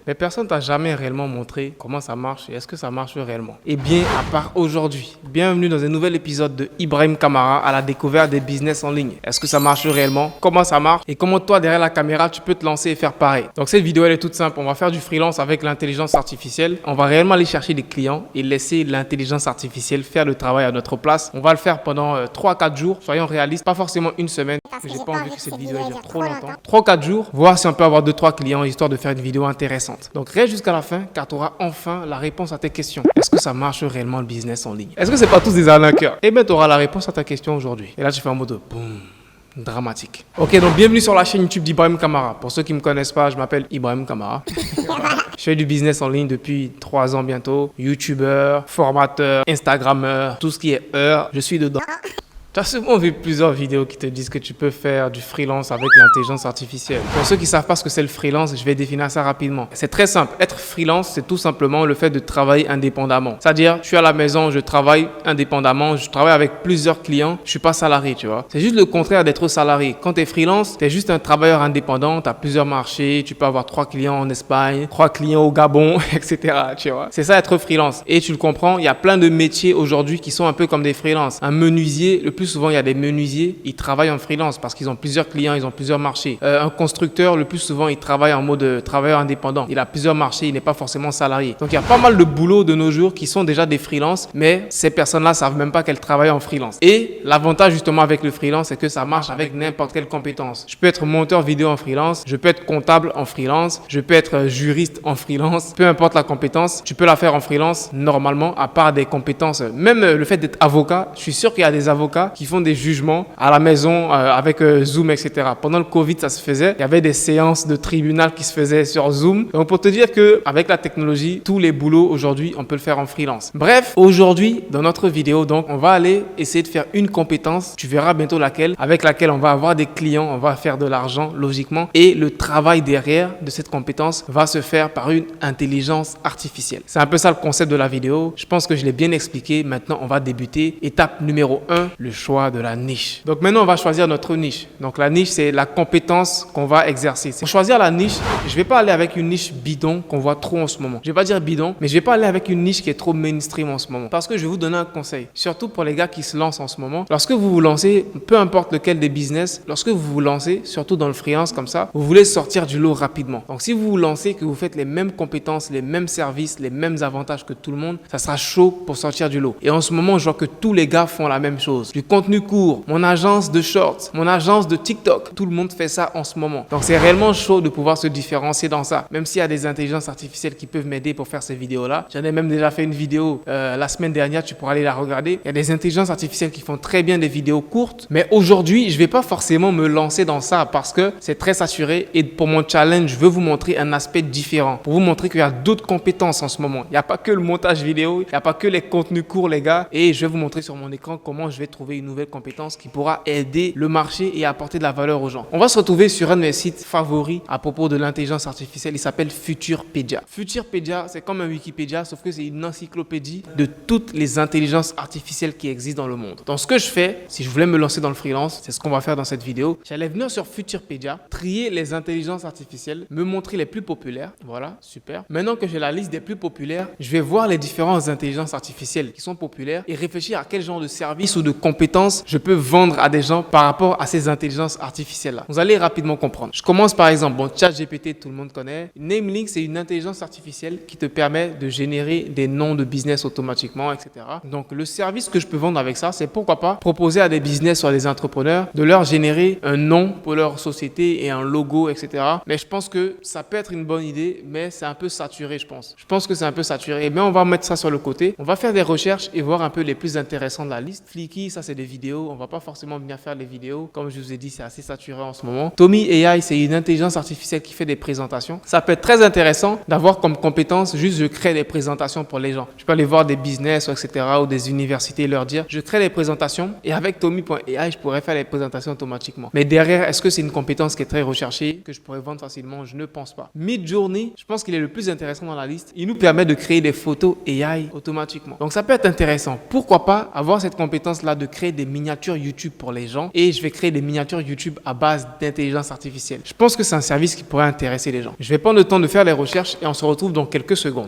mais personne t'a jamais réellement montré comment ça marche et est-ce que ça marche réellement. Et bien, à part aujourd'hui, bienvenue dans un nouvel épisode de Ibrahim Kamara à la découverte des business en ligne. Est-ce que ça marche réellement? Comment ça marche? Et comment toi, derrière la caméra, tu peux te lancer et faire pareil. Donc cette vidéo, elle est toute simple. On va faire du freelance avec l'intelligence artificielle. On va réellement aller chercher des clients et laisser l'intelligence artificielle faire le travail à notre place. On va le faire pendant 3-4 jours. Soyons réalistes, pas forcément une semaine. J'ai pas envie que cette vidéo dure trop longtemps. 3-4 jours, voir si on peut avoir 2-3 clients histoire de faire une vidéo intéressante. Donc reste jusqu'à la fin car tu auras enfin la réponse à tes questions. Est-ce que ça marche réellement le business en ligne? Est-ce que c'est pas tous des arnaqueurs? Eh bien, tu auras la réponse à ta question aujourd'hui. Et là, tu fais un mode boum. Dramatique. Ok, donc bienvenue sur la chaîne YouTube d'Ibrahim Kamara. Pour ceux qui ne me connaissent pas, je m'appelle Ibrahim Kamara. Je fais du business en ligne depuis 3 ans bientôt. YouTubeur, formateur, Instagrammeur, tout ce qui est heure, je suis dedans. Tu as sûrement vu plusieurs vidéos qui te disent que tu peux faire du freelance avec l'intelligence artificielle. Pour ceux qui ne savent pas ce que c'est le freelance, je vais définir ça rapidement. C'est très simple. Être freelance, c'est tout simplement le fait de travailler indépendamment. C'est-à-dire, je suis à la maison, je travaille indépendamment, je travaille avec plusieurs clients, je ne suis pas salarié, tu vois. C'est juste le contraire d'être salarié. Quand tu es freelance, tu es juste un travailleur indépendant, tu as plusieurs marchés, tu peux avoir 3 clients en Espagne, 3 clients au Gabon, etc. Tu vois. C'est ça être freelance. Et tu le comprends, il y a plein de métiers aujourd'hui qui sont un peu comme des freelances. Un menuisier, le plus souvent, il y a des menuisiers, ils travaillent en freelance parce qu'ils ont plusieurs clients, ils ont plusieurs marchés. Un constructeur, le plus souvent, il travaille en mode travailleur indépendant. Il a plusieurs marchés, il n'est pas forcément salarié. Donc, il y a pas mal de boulots de nos jours qui sont déjà des freelances, mais ces personnes-là ne savent même pas qu'elles travaillent en freelance. Et l'avantage justement avec le freelance, c'est que ça marche avec n'importe quelle compétence. Je peux être monteur vidéo en freelance, je peux être comptable en freelance, je peux être juriste en freelance, peu importe la compétence, tu peux la faire en freelance normalement, à part des compétences. Même le fait d'être avocat, je suis sûr qu'il y a des avocats qui font des jugements à la maison avec Zoom, etc. Pendant le Covid, ça se faisait. Il y avait des séances de tribunal qui se faisaient sur Zoom. Donc, pour te dire qu'avec la technologie, tous les boulots aujourd'hui, on peut le faire en freelance. Bref, aujourd'hui, dans notre vidéo, donc, on va aller essayer de faire une compétence. Tu verras bientôt laquelle, avec laquelle on va avoir des clients, on va faire de l'argent, logiquement. Et le travail derrière de cette compétence va se faire par une intelligence artificielle. C'est un peu ça le concept de la vidéo. Je pense que je l'ai bien expliqué. Maintenant, on va débuter. Étape numéro 1, le choix de la niche. Donc maintenant, on va choisir notre niche. Donc la niche, c'est la compétence qu'on va exercer. Pour choisir la niche, je ne vais pas aller avec une niche bidon qu'on voit trop en ce moment. Je ne vais pas dire bidon, mais je ne vais pas aller avec une niche qui est trop mainstream en ce moment. Parce que je vais vous donner un conseil, surtout pour les gars qui se lancent en ce moment. Lorsque vous vous lancez, peu importe lequel des business, lorsque vous vous lancez, surtout dans le freelance comme ça, vous voulez sortir du lot rapidement. Donc si vous vous lancez, que vous faites les mêmes compétences, les mêmes services, les mêmes avantages que tout le monde, ça sera chaud pour sortir du lot. Et en ce moment, je vois que tous les gars font la même chose. Du contenu court, mon agence de shorts, mon agence de TikTok, tout le monde fait ça en ce moment. Donc c'est réellement chaud de pouvoir se différencier dans ça. Même s'il y a des intelligences artificielles qui peuvent m'aider pour faire ces vidéos-là. J'en ai même déjà fait une vidéo la semaine dernière, tu pourras aller la regarder. Il y a des intelligences artificielles qui font très bien des vidéos courtes. Mais aujourd'hui, je ne vais pas forcément me lancer dans ça parce que c'est très saturé. Et pour mon challenge, je veux vous montrer un aspect différent. Pour vous montrer qu'il y a d'autres compétences en ce moment. Il n'y a pas que le montage vidéo, il n'y a pas que les contenus courts, les gars. Et je vais vous montrer sur mon écran comment je vais trouver une nouvelle compétence qui pourra aider le marché et apporter de la valeur aux gens. On va se retrouver sur un de mes sites favoris à propos de l'intelligence artificielle. Il s'appelle Futurpedia. Futurpedia, c'est comme un Wikipédia, sauf que c'est une encyclopédie de toutes les intelligences artificielles qui existent dans le monde. Donc, ce que je fais, si je voulais me lancer dans le freelance, c'est ce qu'on va faire dans cette vidéo. J'allais venir sur Futurpedia, trier les intelligences artificielles, me montrer les plus populaires. Voilà, super. Maintenant que j'ai la liste des plus populaires, je vais voir les différentes intelligences artificielles qui sont populaires et réfléchir à quel genre de service ou de compétences je peux vendre à des gens par rapport à ces intelligences artificielles-là. Vous allez rapidement comprendre. Je commence par exemple, ChatGPT, tout le monde connaît. Namelink, c'est une intelligence artificielle qui te permet de générer des noms de business automatiquement, etc. Donc, le service que je peux vendre avec ça, c'est pourquoi pas proposer à des business ou à des entrepreneurs de leur générer un nom pour leur société et un logo, etc. Mais je pense que ça peut être une bonne idée, mais c'est un peu saturé, je pense. Je pense que c'est un peu saturé. Mais on va mettre ça sur le côté. On va faire des recherches et voir un peu les plus intéressants de la liste. Flicky, ça c'est des vidéos. On va pas forcément venir faire les vidéos. Comme je vous ai dit, c'est assez saturé en ce moment. Tommy AI, c'est une intelligence artificielle qui fait des présentations. Ça peut être très intéressant d'avoir comme compétence juste je crée des présentations pour les gens. Je peux aller voir des business, etc. ou des universités et leur dire je crée des présentations et avec Tommy.ai, je pourrais faire les présentations automatiquement. Mais derrière, est-ce que c'est une compétence qui est très recherchée, que je pourrais vendre facilement? Je ne pense pas. Midjourney, je pense qu'il est le plus intéressant dans la liste. Il nous permet de créer des photos AI automatiquement. Donc ça peut être intéressant. Pourquoi pas avoir cette compétence-là de créer créer des miniatures YouTube pour les gens et je vais créer des miniatures YouTube à base d'intelligence artificielle. Je pense que c'est un service qui pourrait intéresser les gens. Je vais prendre le temps de faire les recherches et on se retrouve dans quelques secondes.